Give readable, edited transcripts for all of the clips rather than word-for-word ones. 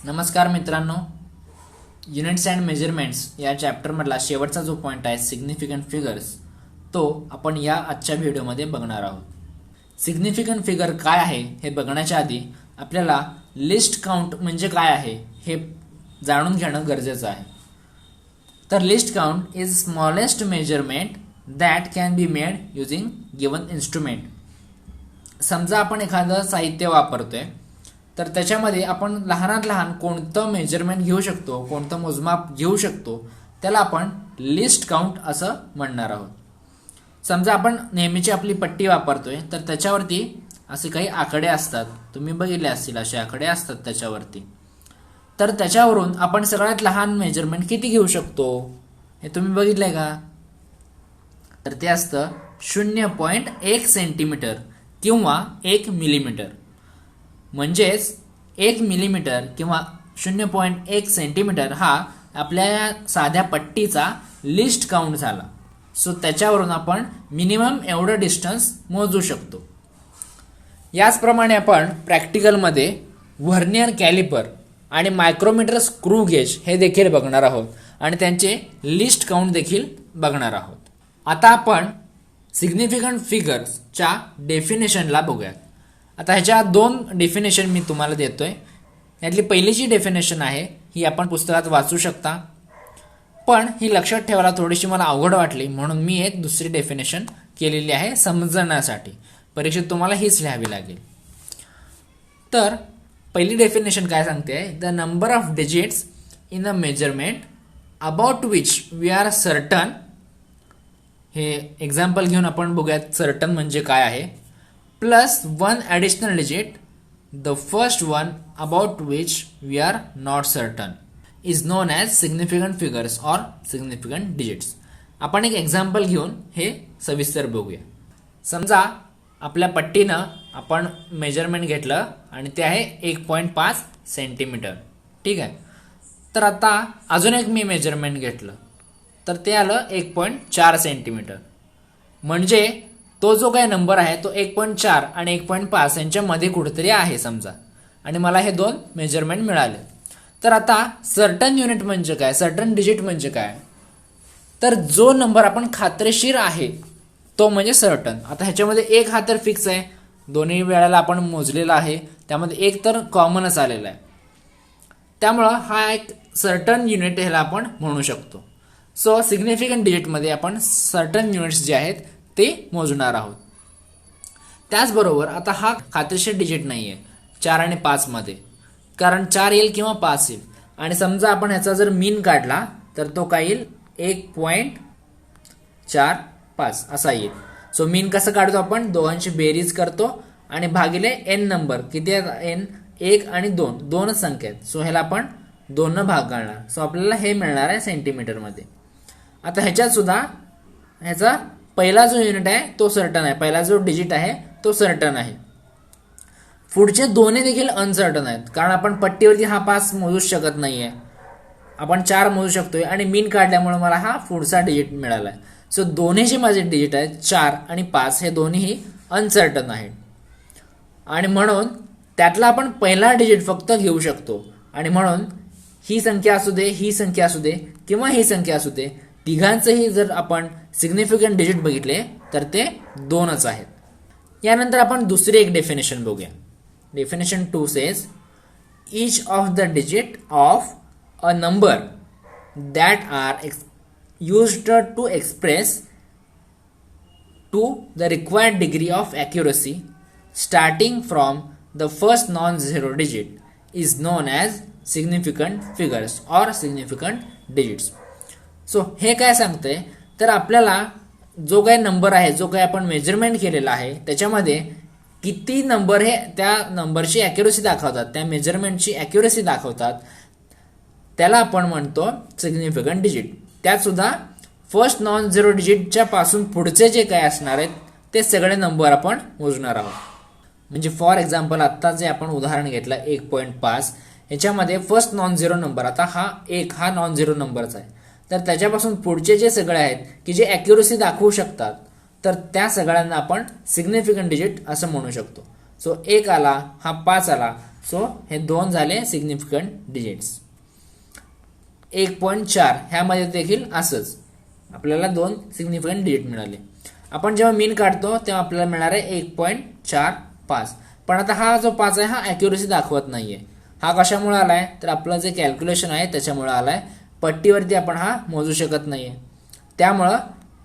नमस्कार मित्रांनो, units and measurements या चॅप्टरमधला शेवटचा जो पॉईंट आहे सिग्निफिकंट फिगर्स, तो आपण या आजच्या व्हिडिओमध्ये बघणार आहोत. सिग्निफिकंट फिगर काय आहे हे बघण्याच्या आधी आपल्याला लिस्ट काउंट म्हणजे काय आहे हे जाणून घेणं गरजेचं आहे. तर list count is smallest measurement that can be made using given instrument. समजा आपण एखादं साहित्य वापरतोय, तर त्याच्यामध्ये आपण लहानात लहान कोणतं मेजरमेंट घेऊ शकतो, कोणतं मोजमाप घेऊ शकतो, त्याला आपण लिस्ट काउंट असं म्हणणार आहोत. समजा आपण नेहमीची आपली पट्टी वापरतोय, तर त्याच्यावरती असे काही आकडे असतात, तुम्ही बघितले असतील असे आकडे असतात त्याच्यावरती. तर त्याच्यावरून आपण सगळ्यात लहान मेजरमेंट किती घेऊ शकतो हे तुम्ही बघितलंय का? तर ते असतं 0.1 सेंटीमीटर किंवा 1 मिलीमीटर. म्हणजेच 1 मिलीमीटर किंवा 0.1 सेंटीमीटर हा आपल्या साध्या पट्टीचा लिस्ट काउंट झाला. सो त्याच्यावरून आपण मिनिमम एवढं डिस्टन्स मोजू शकतो. याचप्रमाणे आपण प्रॅक्टिकलमध्ये व्हर्नियर कॅलिपर आणि मायक्रोमीटर स्क्रू गेज हे देखील बघणार आहोत आणि त्यांचे लिस्ट काउंट देखील बघणार आहोत. आता आपण सिग्निफिकंट फिगर्सच्या डेफिनेशनला बघूयात. आता ह्याच्या दोन डेफिनेशन मी तुम्हाला देतोय. यातली पहिली जी डेफिनेशन आहे ही आपण पुस्तकात वाचू शकता, पण ही लक्षात ठेवायला थोडीशी मला अवघड वाटली, म्हणून मी एक दुसरी डेफिनेशन केलेली आहे समजण्यासाठी. परीक्षेत तुम्हाला हीच लिहावी लागेल. तर पहिली डेफिनेशन काय सांगते? The number of digits in a measurement about which we are certain. हे एक्झाम्पल घेऊन आपण बघूयात सर्टन म्हणजे काय आहे. Plus 1 additional digit, the first one about which we are not certain, is known as significant figures or significant digits. आपण एक example घेऊन हे सविस्तर बघूया. समजा आपल्या पट्टीनं आपण मेजरमेंट घेतलं आणि ते आहे 1.5 सेंटीमीटर. ठीक आहे. तर आता अजून एक मी मेजरमेंट घेतलं, तर ते आलं 1.4 सेंटीमीटर. म्हणजे तो जो काही नंबर आहे तो 1.4 आणि 1.5 यांच्यामध्ये कुठेतरी आहे समजा, आणि मला हे दोन मेजरमेंट मिळाले. तर आता सर्टन युनिट म्हणजे काय, सर्टन डिजिट म्हणजे काय? तर जो नंबर आपण खात्रीशीर आहे तो म्हणजे सर्टन. आता ह्याच्यामध्ये एक हा तर फिक्स आहे, दोन्ही वेळेला आपण मोजलेला आहे, त्यामध्ये एक तर कॉमनच आलेला आहे, त्यामुळं हा एक सर्टन युनिट ह्याला आपण म्हणू शकतो. सो सिग्निफिकंट डिजिटमध्ये आपण सर्टन युनिट्स जे आहेत ते मोजणार आहोत. त्याचबरोबर आता हा खात्रीशीर डिजिट नाही आहे 4 आणि 5 मध्ये, कारण 4 येईल किंवा 5 येईल. आणि समजा आपण ह्याचा जर मीन काढला तर तो काय येईल? 1.45 असा येईल. सो मीन कसं काढतो आपण? दोघांची बेरीज करतो आणि भागिले एन नंबर. किती आहे एन? 1 आणि 2, दोनच संख्या आहेत. सो ह्याला आपण 2 न भाग घालणार. सो आपल्याला हे मिळणार आहे सेंटीमीटरमध्ये. आता ह्याच्यात सुद्धा ह्याचा पहिला जो युनिट आहे तो सर्टन आहे, पहिला जो डिजिट आहे तो सर्टन आहे. पुढचे दोन्ही देखील अनसर्टन आहेत, कारण आपण पट्टीवरती हा 5 मोजूच शकत नाहीये. आपण 4 मोजू शकतोय आणि मीन काढल्यामुळे मला हा पुढचा डिजिट मिळाला आहे. सो दोन्ही जे माझे डिजिट आहेत 4 आणि 5 हे दोन्हीही अनसर्टन आहेत, आणि म्हणून त्यातला आपण पहिला डिजिट फक्त घेऊ शकतो. आणि म्हणून ही संख्या असू दे, ही संख्या असू दे किंवा ही संख्या असू दे, तिघांचंही जर आपण सिग्निफिकंट डिजिट बघितले तर ते 2च आहेत. यानंतर आपण दुसरी एक डेफिनेशन बघूया. Definition 2 says each of the digit of a number that are used to express to the required degree of accuracy starting from the first non-zero digit is known as significant figures or significant digits. So हे काय सांगतंय? तर आपल्याला जो काही number आहे, जो काही आपण मेजरमेंट केलेला आहे, त्याच्यामध्ये किती नंबर हे त्या नंबरची ॲक्युरेसी दाखवतात, त्या मेजरमेंटची ॲक्युरेसी दाखवतात, त्याला आपण म्हणतो सिग्निफिकंट डिजिट. त्यात सुद्धा फर्स्ट नॉन झिरो डिजिटच्या पासून पुढचे जे काही असणार आहेत ते सगळे नंबर आपण मोजणार आहोत. म्हणजे फॉर एक्झाम्पल आत्ता जे आपण उदाहरण घेतलं 1.5, याच्यामध्ये फर्स्ट नॉन झिरो नंबर, आता हा 1 हा नॉन झिरो नंबरचा आहे, तर त्याच्यापासून पुढचे जे सगळे आहेत की जे ॲक्युरेसी दाखवू शकतात, तर त्या सगळ्यांना आपण सिग्निफिकंट डिजिट असं म्हणू शकतो. सो 1 आला, हा 5 आला, सो हे 2 झाले सिग्निफिकंट डिजिट्स. 1.4 ह्यामध्ये देखील असंच आपल्याला 2 सिग्निफिकंट डिजिट मिळाले. आपण जेव्हा मीन काढतो तेव्हा आपल्याला मिळणार आहे 1.45. पण आता हा जो 5 आहे हा ॲक्युरसी दाखवत नाहीये. हा कशामुळे आलाय तर आपलं जे कॅल्क्युलेशन आहे त्याच्यामुळे आलाय. पट्टीवरती आपण हा मोजू शकत नाहीये, त्यामुळं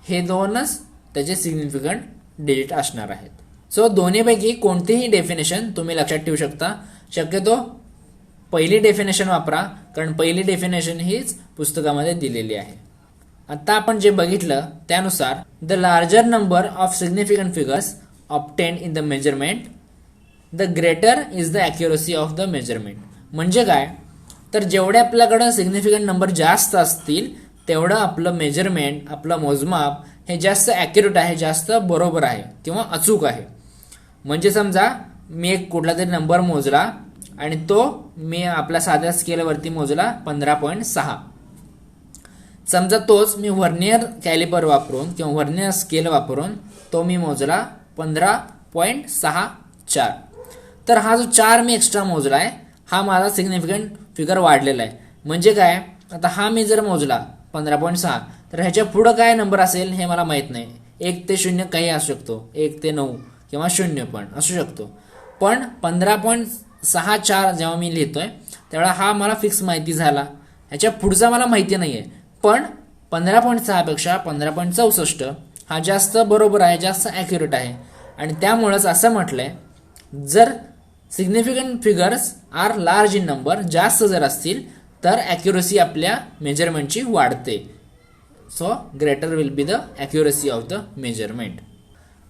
हे 2च त्याचे सिग्निफिकंट डिजिट असणार आहेत. सो दोन्हीपैकी कोणतीही डेफिनेशन तुम्ही लक्षात ठेवू शकता. शक्यतो पहिली डेफिनेशन वापरा, कारण पहिली डेफिनेशन हीच पुस्तकामध्ये दिलेली आहे. आता आपण जे बघितलं त्यानुसार the larger number of significant figures obtain in the measurement the greater is the accuracy of the measurement. म्हणजे काय तर जेवढे आपल्याकडं सिग्निफिकंट नंबर जास्त असतील तेवढं आपलं मेजरमेंट, आपलं मोजमाप हे जास्त ॲक्युरेट आहे, जास्त बरोबर आहे किंवा अचूक आहे. म्हणजे समजा मी एक कुठला तरी नंबर मोजला आणि तो मी आपल्या साध्या स्केलवरती मोजला 15.6. समजा तोच मी व्हर्नियर कॅलिपर वापरून किंवा व्हर्नियर स्केल वापरून तो मी मोजला 15.64. तर हा जो 4 मी एक्स्ट्रा मोजला आहे हा माझा सिग्निफिकंट फिगर वाढलेला आहे. म्हणजे काय आता हा मी जर मोजला 15.6 तर ह्याच्या पुढं काय नंबर असेल हे मला माहित नाही. 1 ते 0 काही असू शकतो, 1 ते 9 किंवा 0 पण असू शकतो. पण 15.64 जेव्हा मी लिहितोय तेव्हा हा मला फिक्स माहिती झाला. ह्याच्या पुढचा मला माहिती नाहीये. पण 15.6 पेक्षा 15.64 हा जास्त बरोबर आहे, जास्त ॲक्युरेट आहे. आणि त्यामुळेच असं म्हटलंय जर significant figures are large in number, जास्त जर असतील तर ॲक्युरसी आपल्या मेजरमेंटची वाढते. So greater will be the accuracy of the measurement.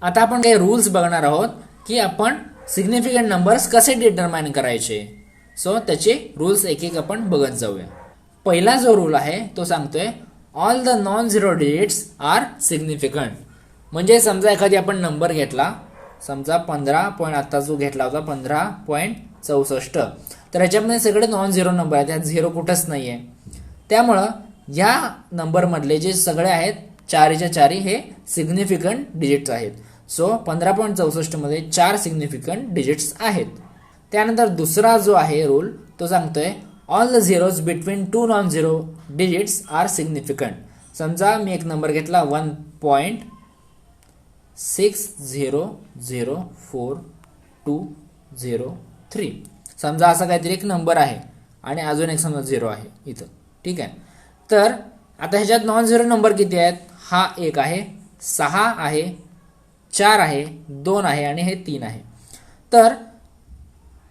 आता आपण काही रूल्स बघणार आहोत की आपण सिग्निफिकंट नंबर्स कसे डिटरमाइन करायचे. सो त्याचे रूल्स एक एक आपण बघत जाऊया. पहिला जो रूल आहे तो सांगतोय all the non zero digits are significant. म्हणजे समजा एखादी आपण नंबर घेतला, समजा 15 आता जो घेतला होता 15.64, तर ह्याच्यामध्ये सगळे नॉन झिरो नंबर आहेत, त्यात झिरो कुठंच नाहीये. त्यामुळं या नंबरमधले जे सगळे आहेत 4च्या 4 हे सिग्निफिकंट डिजिट्स आहेत. सो 15.64 मध्ये 4 सिग्निफिकंट डिजिट्स आहेत. त्यानंतर दुसरा जो आहे रूल तो सांगतोय all the zeros between 2 non zero digits are significant. समजा मी एक नंबर घेतला 1.600423. समजा असा काहीतरी एक नंबर आहे आणि अजून एक समजा 0 आहे इथं, ठीक आहे. तर आता ह्याच्यात नॉन झिरो नंबर किती आहेत, हा 1 आहे, 6 आहे, 4 आहे, 2 आहे आणि हे 3 आहे. तर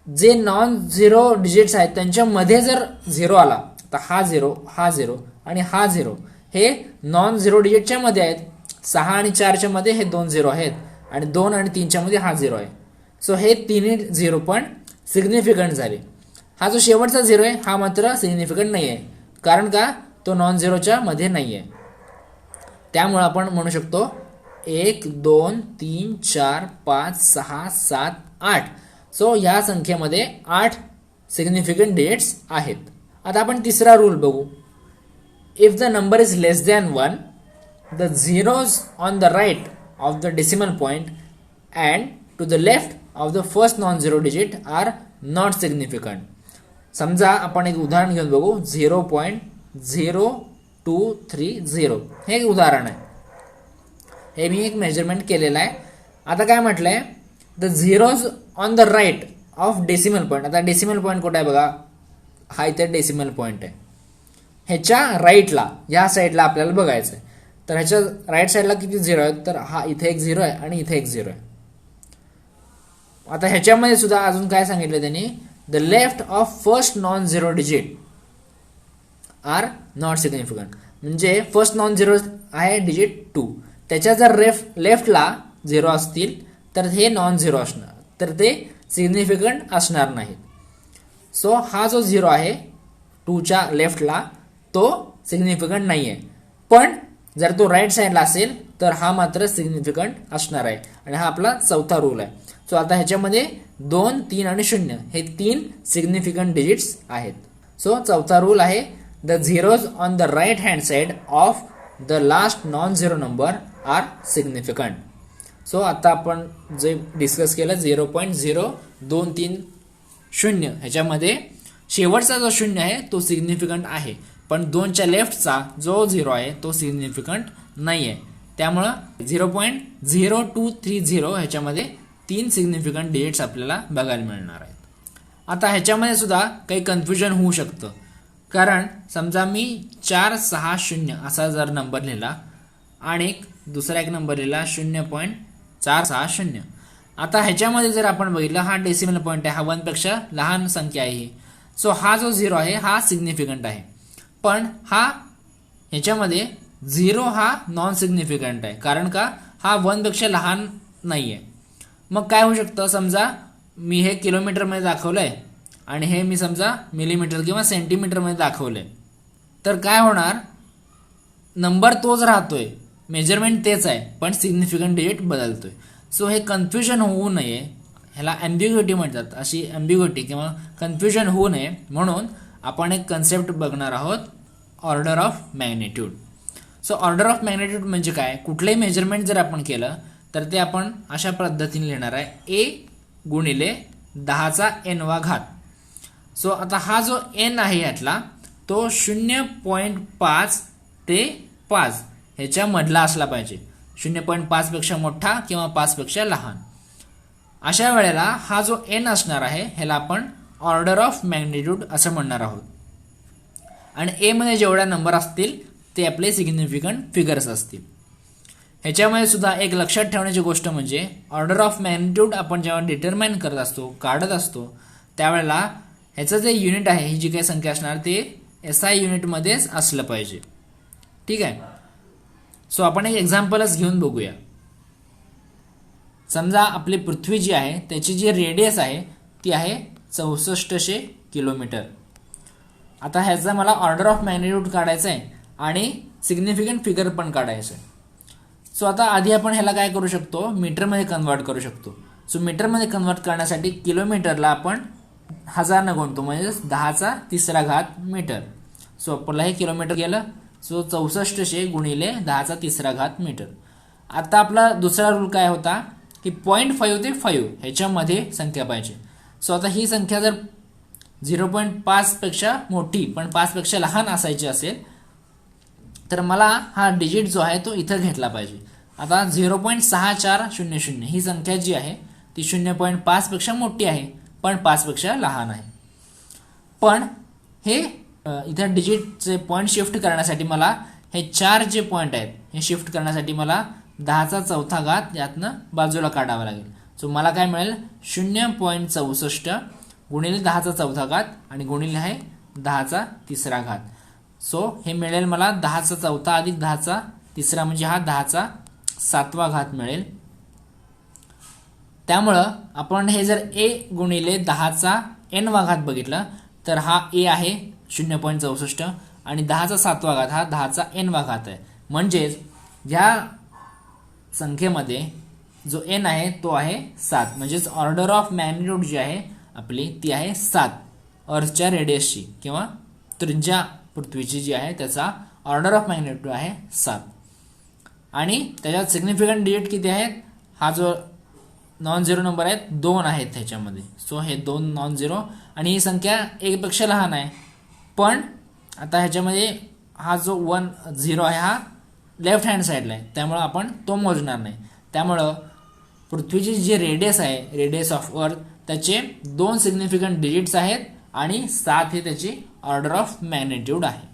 जे नॉन झिरो डिजिट्स आहेत त्यांच्यामध्ये जर 0 आला तर हा 0, हा 0 आणि हा 0 हे नॉन झिरो डिजिटच्या मध्ये आहेत. 6 आणि 4च्या मध्ये हे 2 0 आहेत आणि 2 आणि 3च्या मध्ये हा 0 आहे. सो हे तिन्ही 0 पण सिग्निफिकंट झाले. हा जो शेवटचा 0 आहे हा मात्र सिग्निफिकंट नाही आहे, कारण का तो नॉन झिरोच्या मध्ये नाही आहे. त्यामुळे आपण म्हणू शकतो 1 2 3 4 5 6 7 8. सो या संख्येमध्ये 8 सिग्निफिकंट डिजिट्स आहेत. आता आपण तिसरा रूल बघू. If the number is less than 1 the zeros on the right of the decimal point and to the left of the first non zero digit are not significant. समजा आपण एक उदाहरण घेऊन बघू. 0.0230 हे एक उदाहरण आहे. हे मी एक मेजरमेंट केलेलं आहे. आता काय म्हटलंय the zeros on the right of decimal point. आता डेसिमल पॉईंट कुठे आहे बघा, हा इथे डेसिमल पॉईंट आहे. ह्याच्या राईटला, या साईडला आपल्याला बघायचं आहे. तर ह्याच्या राईट साईडला किती 0 आहेत, तर हा इथे एक 0 आहे आणि इथे एक 0 आहे. आता ह्याच्यामध्ये सुद्धा अजून काय सांगितलं त्यांनी, the left of first non zero digit are not significant. म्हणजे फर्स्ट नॉन झिरो आहे डिजिट 2, त्याच्या जर लेफ्टला 0 असतील तर हे नॉन झिरो असणार, तर ते सिग्निफिकंट असणार नाहीत. सो हा जो 0 आहे 2च्या लेफ्टला तो सिग्निफिकंट नाही आहे. पण जर तो राईट साईडला असेल तर हा मात्र सिग्निफिकंट असणार आहे. आणि हा आपला चौथा रूल आहे. सो आता ह्याच्यामध्ये 2 3 आणि 0 हे 3 सिग्निफिकंट डिजिट्स आहेत. सो चौथा रूल आहे the zeros on the right hand side of the last non zero number are significant. So आता आपण जे डिस्कस केलं 0.023 शून्य ह्याच्यामध्ये शेवटचा जो शून्य आहे तो सिग्निफिकंट आहे, पण 2च्या लेफ्टचा जो 0 आहे तो सिग्निफिकंट नाही आहे. त्यामुळं 0.0230 ह्याच्यामध्ये 3 सिग्निफिकंट डिजिट्स आपल्याला बघायला मिळणार आहेत. आता ह्याच्यामध्ये सुद्धा काही कन्फ्युजन होऊ शकतं, कारण समजा मी 460 असा जर नंबर लिहिला आणि दुसरा एक नंबर लिहिला 0.460. आता ह्याच्यामध्ये जर आपण बघितलं हा डेसिमल पॉईंट आहे, हा 1 पेक्षा लहान संख्या आहे. सो हा जो 0 आहे हा सिग्निफिकंट आहे, पण ह्याच्यामध्ये 0 हा नॉन सिग्निफिकंट आहे, कारण का हा 1 पेक्षा लहान नाही आहे. मग काय होऊ शकतं, समजा मी हे किलोमीटरमध्ये दाखवलंय आणि हे मी समजा मिलीमीटर किंवा सेंटीमीटरमध्ये दाखवलंय, तर काय होणार, नंबर तोच राहतोय, मेजरमेंट तेच आहे, पण सिग्निफिकंट डिजिट बदलतोय. सो हे कन्फ्युजन होऊ नये, ह्याला ॲम्बिग्युइटी म्हणतात, अशी ॲम्बिग्युइटी किंवा कन्फ्युजन होऊ नये म्हणून आपण एक कन्सेप्ट बघणार आहोत, order of magnitude. So order of magnitude म्हणजे काय, कुठलंही मेजरमेंट जर आपण केलं तर ते आपण अशा पद्धतीने लिहिणार आहे, ए गुणिले 10चा n वा घात. सो आता हा जो n आहे यातला तो 0.5 ते 5 ह्याच्या मधला असला पाहिजे, 0.5 पेक्षा मोठा किंवा 5 पेक्षा लहान. अशा वेळेला हा जो n असणार आहे ह्याला आपण ऑर्डर ऑफ मॅग्निट्यूड असं म्हणणार आहोत. आणि ए मध्ये जेवढ्या नंबर असतील ते आपले सिग्निफिकंट फिगर्स असतील. ह्याच्यामध्ये सुद्धा एक लक्षात ठेवण्याची गोष्ट म्हणजे ऑर्डर ऑफ मॅग्निट्यूड आपण जेव्हा डिटरमाइन करत असतो, काढत असतो, त्यावेळेला ह्याचं जे युनिट आहे, ही जी काही संख्या असणार ते SI युनिटमध्येच असलं पाहिजे. ठीक आहे. सो आपण एक एक्झाम्पलच घेऊन बघूया. समजा आपली पृथ्वी जी आहे त्याची जी रेडियस आहे ती आहे 6400 किलोमीटर. आता ह्याचा मला ऑर्डर ऑफ मॅग्निट्यूड काढायचं आहे आणि सिग्निफिकंट फिगर पण काढायचं आहे. सो आता आधी आपण ह्याला काय करू शकतो, मीटरमध्ये कन्वर्ट करू शकतो. सो मीटरमध्ये कन्वर्ट करण्यासाठी किलोमीटरला आपण 1000 गुणतो, म्हणजे 10चा 3रा घात मीटर. सो आपल्याला हे किलोमीटर गेलं. सो 6400 गुणिले 10चा 3रा घात मीटर. आता आपला दुसरा रूल काय होता की 0.5 ते 5 ह्याच्यामध्ये संख्या पाहिजे. सो आता ही संख्या जर 0.5 पेक्षा मोठी पण 5 पेक्षा लहान असायची असेल तर मला हा डिजिट जो आहे तो इथं घेतला पाहिजे. आता 0.6400 ही संख्या जी आहे ती 0.5 पेक्षा मोठी आहे पण 5 पेक्षा लहान आहे. पण हे इथं डिजिटचे पॉईंट शिफ्ट करण्यासाठी मला हे 4 जे पॉईंट आहेत हे शिफ्ट करण्यासाठी मला 10चा 4था घात यातनं बाजूला काढावा लागेल. सो मला काय मिळेल, 0.64 गुणिले 10चा 4था घात आणि गुणिले आहे 10चा 3रा घात. सो हे मिळेल मला 10चा 4था अधिक 10चा 3रा म्हणजे हा 10चा 7वा घात मिळेल. त्यामुळं आपण हे जर a गुणिले 10चा n घात बघितलं तर हा a आहे 0.64 आणि 10चा 7वा घात हा 10चा n घात आहे. म्हणजेच ह्या संख्येमध्ये जो n आहे तो आहे 7. म्हणजेच ऑर्डर ऑफ मॅग्निट्यूड जी आहे आपली ती आहे 7. अर्थच्या रेडियसची किंवा त्रिज्या पृथ्वीची जी आहे त्याचा ऑर्डर ऑफ मॅग्निट्यूड आहे 7. आणि त्याच्यात सिग्निफिकंट डिजिट किती आहेत, हा जो नॉन झिरो नंबर आहेत 2 आहेत ह्याच्यामध्ये. सो हे 2 नॉन झिरो आणि ही संख्या 1 पेक्षा लहान आहे. पण आता ह्याच्यामध्ये हा जो 1 0 आहे हा लेफ्ट हँड साईडला आहे, त्यामुळं आपण तो मोजणार नाही. त्यामुळं पृथ्वीची जी रेडियस आहे, रेडियस ऑफ अर्थ, त्याचे 2 सिग्निफिकंट डिजिट्स आहेत आणि 7 ही त्याची ऑर्डर ऑफ मॅग्निट्यूड आहे.